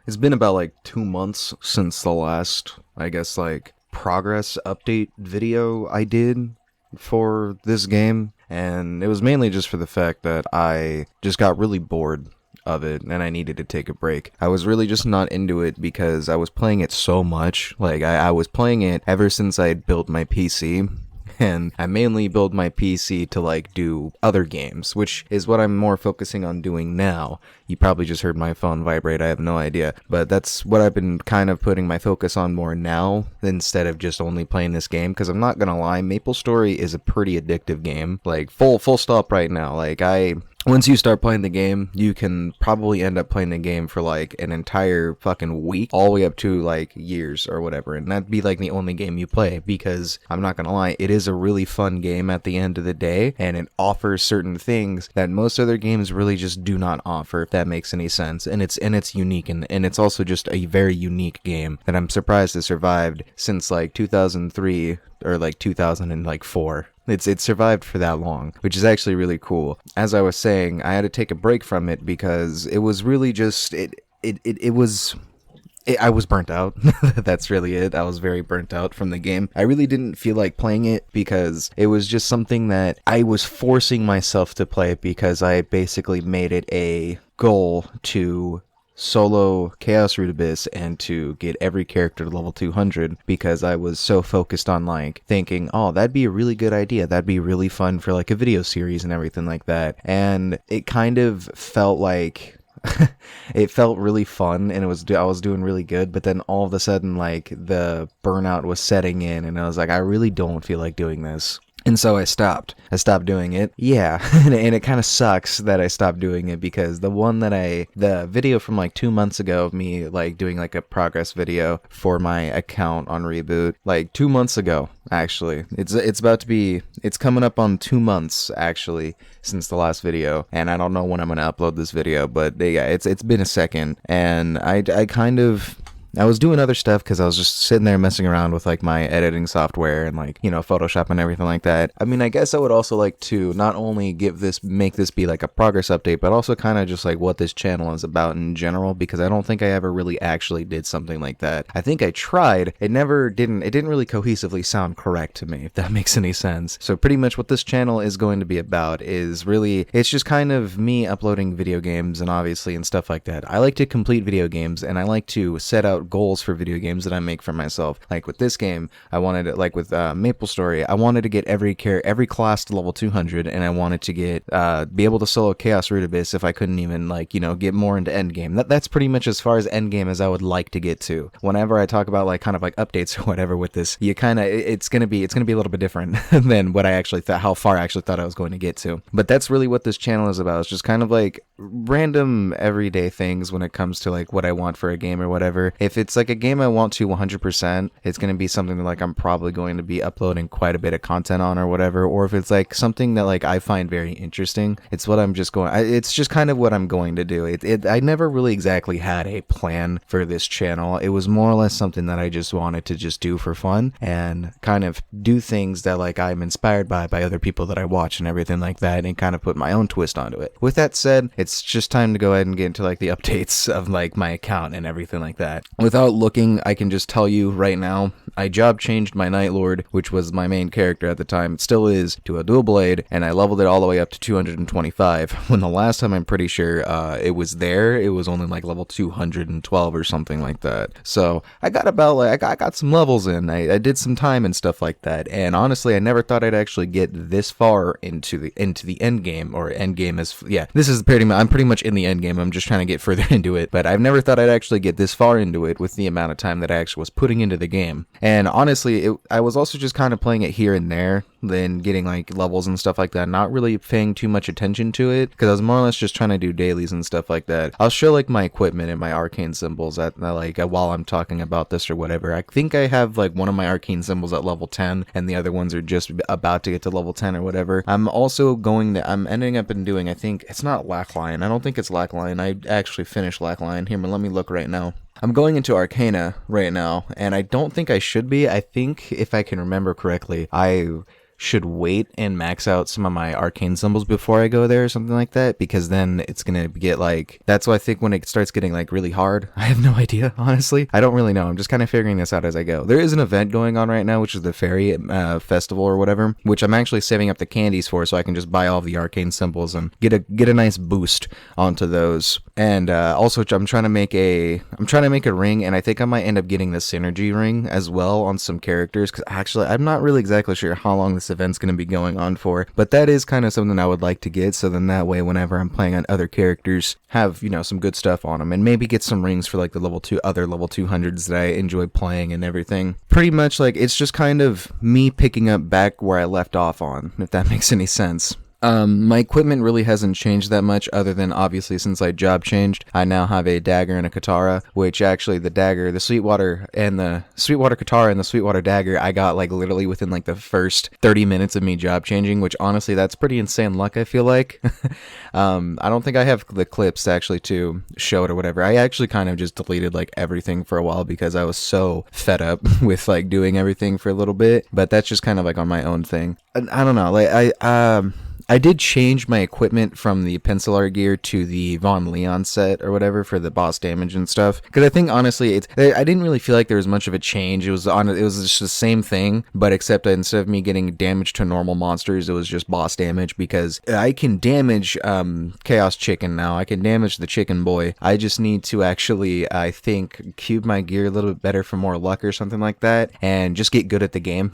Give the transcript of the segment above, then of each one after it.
It's been about like 2 months since the last, I guess, like progress update video I did for this game. And it was mainly just for the fact that I just got really bored of it and I needed to take a break. I was really just not into it because I was playing it so much. Like, I was playing it ever since I had built my PC. And I mainly build my PC to like do other games, which is what I'm more focusing on doing now. You probably just heard my phone vibrate, I have no idea. But that's what I've been kind of putting my focus on more now instead of just only playing this game. Because I'm not gonna lie, MapleStory is a pretty addictive game. Like, full stop right now. Like, once you start playing the game, you can probably end up playing the game for like an entire fucking week, all the way up to like years or whatever, and that'd be like the only game you play, because I'm not gonna lie, it is a really fun game at the end of the day, and it offers certain things that most other games really just do not offer, if that makes any sense, and it's unique, and it's also just a very unique game that I'm surprised has survived since like 2003 or like 2004. It's survived for that long, which is actually really cool. As I was saying, I had to take a break from it because it was really just I was burnt out. That's really it. I was very burnt out from the game. I really didn't feel like playing it because it was just something that I was forcing myself to play because I basically made it a goal to solo Chaos Root Abyss and to get every character to level 200 because I was so focused on like thinking, oh, that'd be a really good idea. That'd be really fun for like a video series and everything like that. And it kind of felt like it felt really fun and I was doing really good, but then all of a sudden like the burnout was setting in and I was like, I really don't feel like doing this. And so I stopped doing it. Yeah, and it kind of sucks that I stopped doing it because the video from like 2 months ago of me like doing like a progress video for my account on Reboot, like 2 months ago, actually. It's coming up on 2 months actually since the last video, and I don't know when I'm going to upload this video, but yeah, it's been a second, and I was doing other stuff because I was just sitting there messing around with like my editing software and like, Photoshop and everything like that. I mean, I guess I would also like to not only make this be like a progress update, but also kind of just like what this channel is about in general, because I don't think I ever really actually did something like that. I think I tried. It didn't really cohesively sound correct to me, if that makes any sense. So pretty much what this channel is going to be about is really, it's just kind of me uploading video games and stuff like that. I like to complete video games and I like to set out goals for video games that I make for myself. Like with this game, I wanted it, like with MapleStory, I wanted to get every class to level 200, and I wanted to be able to solo Chaos Root Abyss if I couldn't even get more into endgame. That's pretty much as far as endgame as I would like to get to. Whenever I talk about like kind of like updates or whatever with this, it's gonna be a little bit different than what I actually thought, how far I actually thought I was going to get to. But that's really what this channel is about. It's just kind of like random everyday things when it comes to like what I want for a game or whatever. If it's like a game I want to 100%, it's going to be something that like I'm probably going to be uploading quite a bit of content on or whatever. Or if it's like something that like I find very interesting, it's just kind of what I'm going to do. I never really exactly had a plan for this channel. It was more or less something that I just wanted to just do for fun and kind of do things that like I'm inspired by other people that I watch and everything like that, and kind of put my own twist onto it. With that said, it's just time to go ahead and get into like the updates of like my account and everything like that. Without looking, I can just tell you right now, I job changed my Night Lord, which was my main character at the time, it still is, to a dual blade, and I leveled it all the way up to 225, when the last time I'm pretty sure it was only like level 212 or something like that. So I got I got some levels in, I did some time and stuff like that, and honestly I never thought I'd actually get this far into the end game, or end game is, yeah, this is I'm pretty much in the end game, I'm just trying to get further into it, but I've never thought I'd actually get this far into it with the amount of time that I actually was putting into the game. And honestly, I was also just kind of playing it here and there, then getting like levels and stuff like that, not really paying too much attention to it, because I was more or less just trying to do dailies and stuff like that. I'll show like my equipment and my arcane symbols at like while I'm talking about this or whatever. I think I have like one of my arcane symbols at level 10 and the other ones are just about to get to level 10 or whatever. I'm ending up in doing, I think it's not Lackline. I don't think it's Lackline. I actually finished Lackline. Here, let me look right now. I'm going into Arcana right now, and I don't think I should be. I think, if I can remember correctly, I should wait and max out some of my arcane symbols before I go there or something like that, because then it's gonna get like, that's why I think when it starts getting like really hard, I have no idea, honestly. I don't really know. I'm just kind of figuring this out as I go. There is an event going on right now, which is the fairy festival or whatever, which I'm actually saving up the candies for, so I can just buy all the arcane symbols and get a nice boost onto those. And also I'm trying to make a ring, and I think I might end up getting the synergy ring as well on some characters, because actually I'm not really exactly sure how long this event's going to be going on for, but that is kind of something I would like to get, so then that way whenever I'm playing on other characters, have, you know, some good stuff on them, and maybe get some rings for like the other level 200s that I enjoy playing and everything. Pretty much like it's just kind of me picking up back where I left off on, if that makes any sense. My equipment really hasn't changed that much, other than obviously since I job changed, I now have a dagger and a katara, which actually the dagger, the Sweetwater katara and the Sweetwater dagger, I got like literally within like the first 30 minutes of me job changing, which honestly, that's pretty insane luck, I feel like. I don't think I have the clips actually to show it or whatever. I actually kind of just deleted like everything for a while because I was so fed up with like doing everything for a little bit, but that's just kind of like on my own thing. I don't know, like I did change my equipment from the pencil art gear to the Von Leon set or whatever for the boss damage and stuff, because I think honestly I didn't really feel like there was much of a change. It was just the same thing, but except instead of me getting damage to normal monsters, it was just boss damage, because I can damage Chaos Chicken now. I can damage the Chicken Boy. I just need to actually, I think, cube my gear a little bit better for more luck or something like that, and just get good at the game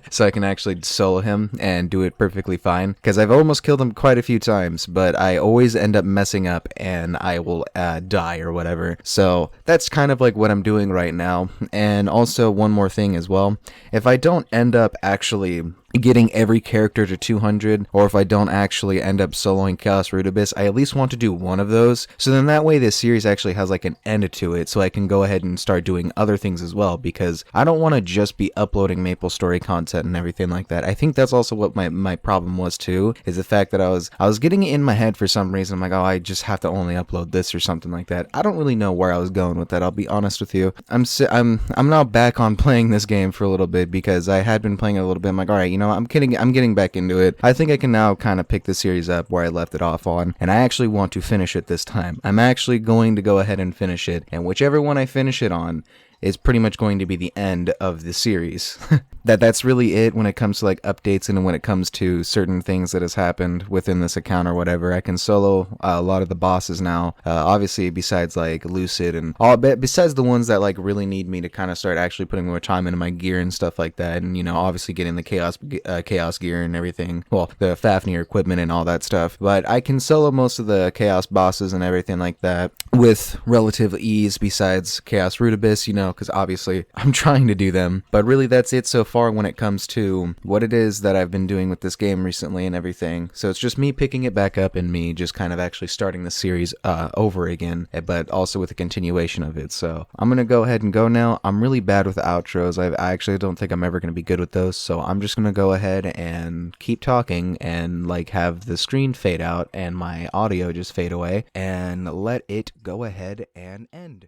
so I can actually solo him and do it perfectly fine, because I've almost killed him quite a few times, but I always end up messing up and I will die or whatever. So that's kind of like what I'm doing right now. And also one more thing as well, if I don't end up actually getting every character to 200, or if I don't actually end up soloing Chaos Root Abyss, I at least want to do one of those, so then that way this series actually has like an end to it, so I can go ahead and start doing other things as well, because I don't want to just be uploading MapleStory content and everything like that. I think that's also what my problem was too, is the fact that I was getting it in my head for some reason. I'm like, oh, I just have to only upload this or something like that. I don't really know where I was going with that, I'll be honest with you. I'm now back on playing this game for a little bit, because I had been playing it a little bit. I'm like, all right, you know, I'm getting back into it. I think I can now kind of pick the series up where I left it off on, and I actually want to finish it this time. I'm actually going to go ahead and finish it, and whichever one I finish it on is pretty much going to be the end of the series. That's really it when it comes to like updates, and when it comes to certain things that has happened within this account or whatever. I can solo a lot of the bosses now, obviously besides like Lucid and all, besides the ones that like really need me to kind of start actually putting more time into my gear and stuff like that, and you know, obviously getting the chaos gear and everything, well, the Fafnir equipment and all that stuff. But I can solo most of the chaos bosses and everything like that with relative ease, besides Chaos Root Abyss, you know, because obviously I'm trying to do them. But really that's it so far when it comes to what it is that I've been doing with this game recently and everything. So it's just me picking it back up and me just kind of actually starting the series over again, but also with a continuation of it. So I'm gonna go ahead and go now. I'm really bad with outros. I actually don't think I'm ever gonna be good with those, so I'm just gonna go ahead and keep talking and like have the screen fade out and my audio just fade away and let it go ahead and end.